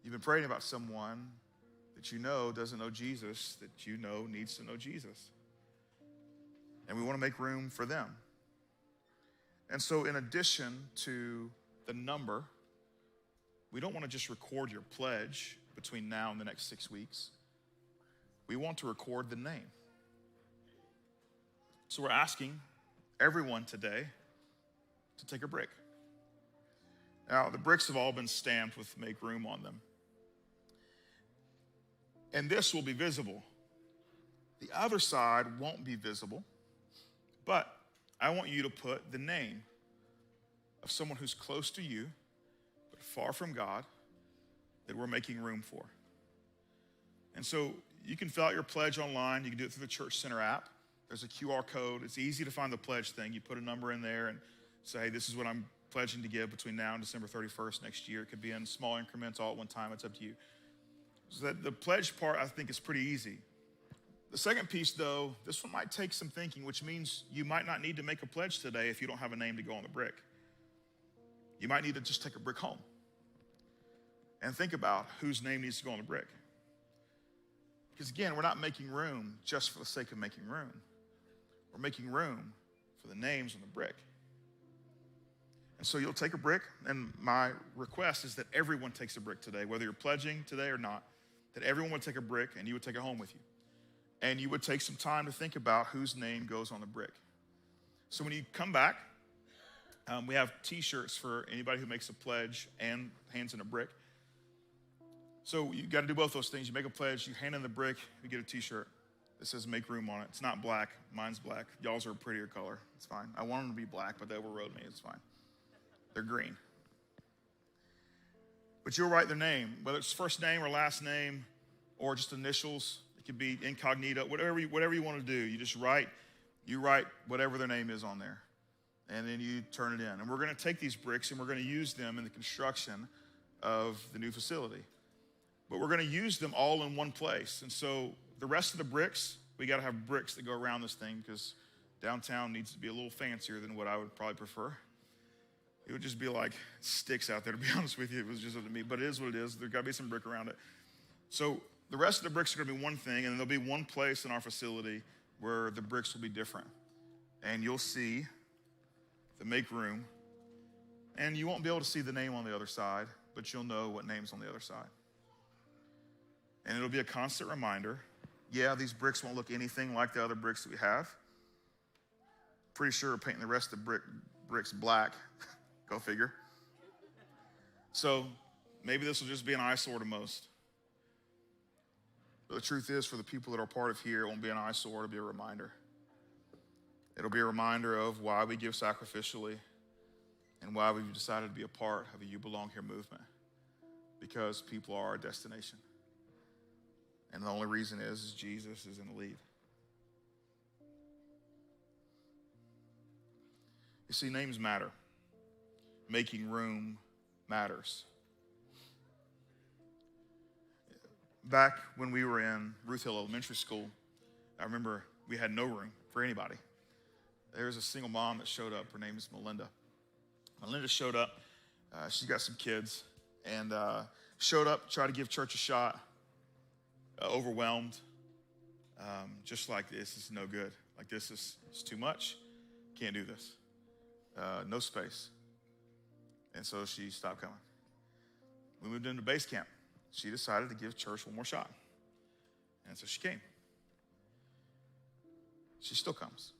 You've been praying about someone that you know doesn't know Jesus, that you know needs to know Jesus. And we want to make room for them. And so in addition to the number, we don't want to just record your pledge between now and the next 6 weeks. We want to record the name. So we're asking everyone today to take a brick. Now, the bricks have all been stamped with "make room" on them. And this will be visible. The other side won't be visible, but I want you to put the name of someone who's close to you, but far from God, that we're making room for. And so you can fill out your pledge online. You can do it through the Church Center app. There's a QR code. It's easy to find the pledge thing. You put a number in there and say, hey, this is what I'm pledging to give between now and December 31st next year. It could be in small increments all at one time. It's up to you. So that the pledge part, I think, is pretty easy. The second piece, though, this one might take some thinking, which means you might not need to make a pledge today if you don't have a name to go on the brick. You might need to just take a brick home and think about whose name needs to go on the brick. Because again, we're not making room just for the sake of making room. We're making room for the names on the brick. And so you'll take a brick, and my request is that everyone takes a brick today, whether you're pledging today or not, that everyone would take a brick and you would take it home with you. And you would take some time to think about whose name goes on the brick. So when you come back, we have t-shirts for anybody who makes a pledge and hands in a brick. So you got to do both those things. You make a pledge, you hand in the brick, you get a t-shirt that says "make room" on it. It's not black, mine's black. Y'all's are a prettier color, it's fine. I want them to be black, but they overrode me, it's fine. They're green. But you'll write their name, whether it's first name or last name or just initials. It could be incognito, whatever you want to do. You just write whatever their name is on there. And then you turn it in. And we're going to take these bricks and we're going to use them in the construction of the new facility. But we're going to use them all in one place. And so the rest of the bricks, we got to have bricks that go around this thing because downtown needs to be a little fancier than what I would probably prefer. It would just be like sticks out there, to be honest with you. It was just up to me, but it is what it is. There's got to be some brick around it. So the rest of the bricks are going to be one thing, and then there'll be one place in our facility where the bricks will be different. And you'll see the make room, and you won't be able to see the name on the other side, but you'll know what name's on the other side. And it'll be a constant reminder. Yeah, these bricks won't look anything like the other bricks that we have. Pretty sure we're painting the rest of the bricks black. Go figure. So maybe this will just be an eyesore to most. But the truth is, for the people that are part of here, it won't be an eyesore, it'll be a reminder. It'll be a reminder of why we give sacrificially and why we've decided to be a part of a You Belong Here movement. Because people are our destination. And the only reason is Jesus is in the lead. You see, names matter. Making room matters. Back when we were in Ruth Hill Elementary School, I remember we had no room for anybody. There was a single mom that showed up. Her name is Melinda. Melinda showed up. She's got some kids. And showed up, tried to give church a shot. Overwhelmed. Just like, this is no good. Like, this is too much. Can't do this. No space. And so she stopped coming. We moved into base camp. She decided to give church one more shot. And so she came. She still comes.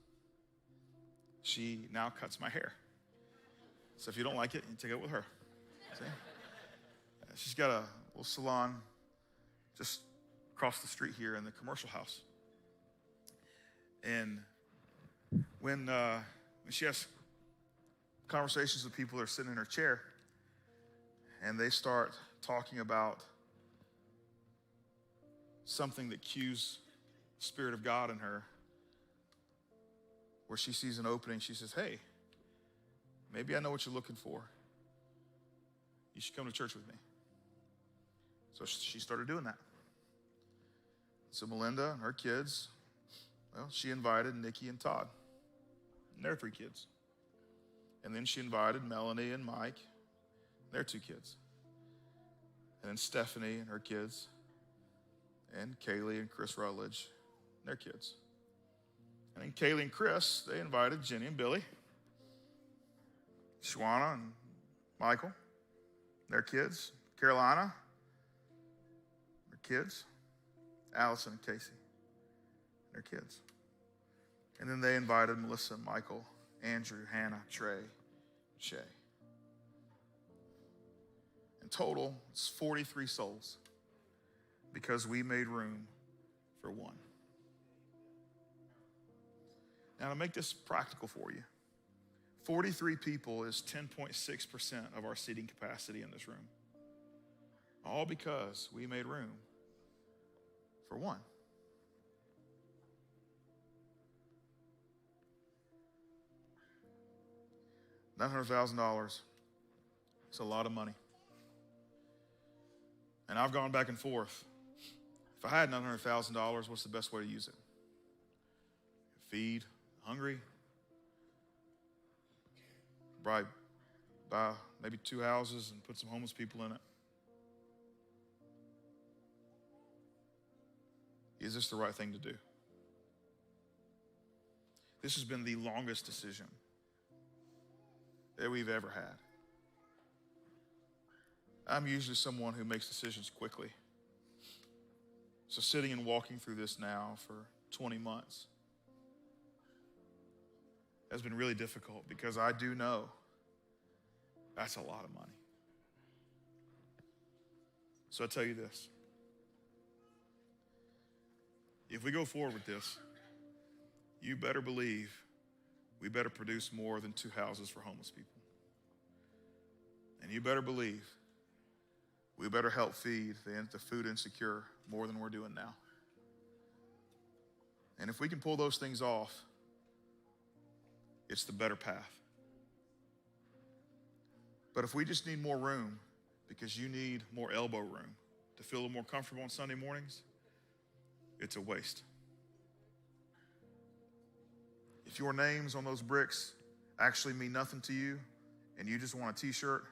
She now cuts my hair. So if you don't like it, you take it with her. See? She's got a little salon just across the street here in the commercial house. And when she has conversations with people that are sitting in her chair, and they start talking about something that cues the Spirit of God in her, where she sees an opening, she says, hey, maybe I know what you're looking for. You should come to church with me. So she started doing that. So Melinda and her kids, well, she invited Nikki and Todd and their 3 kids. And then she invited Melanie and Mike, their 2 kids. And then Stephanie and her kids, and Kaylee and Chris Rutledge, their kids. And then Kaylee and Chris, they invited Jenny and Billy, Shawana and Michael, their kids, Carolina, their kids, Allison and Casey, their kids. And then they invited Melissa, Michael, Andrew, Hannah, Trey, Shay. In total, it's 43 souls because we made room for one. Now, to make this practical for you, 43 people is 10.6% of our seating capacity in this room. All because we made room for one. $900,000 is a lot of money. And I've gone back and forth. If I had $900,000, what's the best way to use it? Feed hungry. Buy maybe 2 houses and put some homeless people in it. Is this the right thing to do? This has been the longest decision that we've ever had. I'm usually someone who makes decisions quickly. So sitting and walking through this now for 20 months has been really difficult because I do know that's a lot of money. So I tell you this. If we go forward with this, you better believe we better produce more than 2 houses for homeless people. And you better believe we better help feed the food insecure more than we're doing now. And if we can pull those things off, it's the better path. But if we just need more room because you need more elbow room to feel a little more comfortable on Sunday mornings, it's a waste. If your names on those bricks actually mean nothing to you and you just want a t-shirt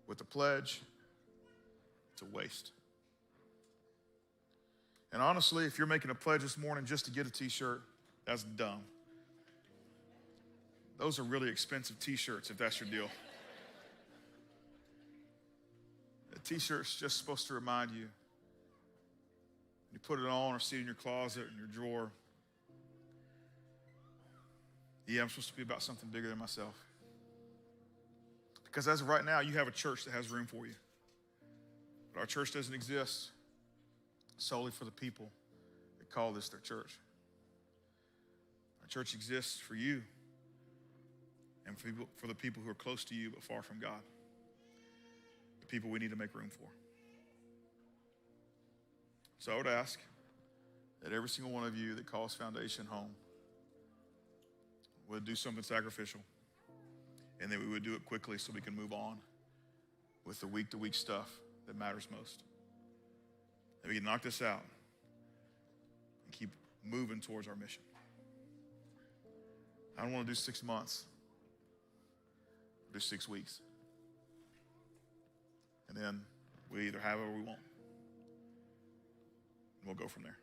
with a pledge, it's a waste. And honestly, if you're making a pledge this morning just to get a t-shirt, that's dumb. Those are really expensive t-shirts if that's your deal. A t-shirt's just supposed to remind you. You put it on or see it in your closet, in your drawer. Yeah, I'm supposed to be about something bigger than myself. Because as of right now, you have a church that has room for you. But our church doesn't exist solely for the people that call this their church. Our church exists for you and for the people who are close to you but far from God. The people we need to make room for. So I would ask that every single one of you that calls Foundation home would do something sacrificial, and that we would do it quickly so we can move on with the week-to-week stuff that matters most. That we can knock this out and keep moving towards our mission. I don't want to do 6 months. I'll do 6 weeks. And then we either have it or we won't. And we'll go from there.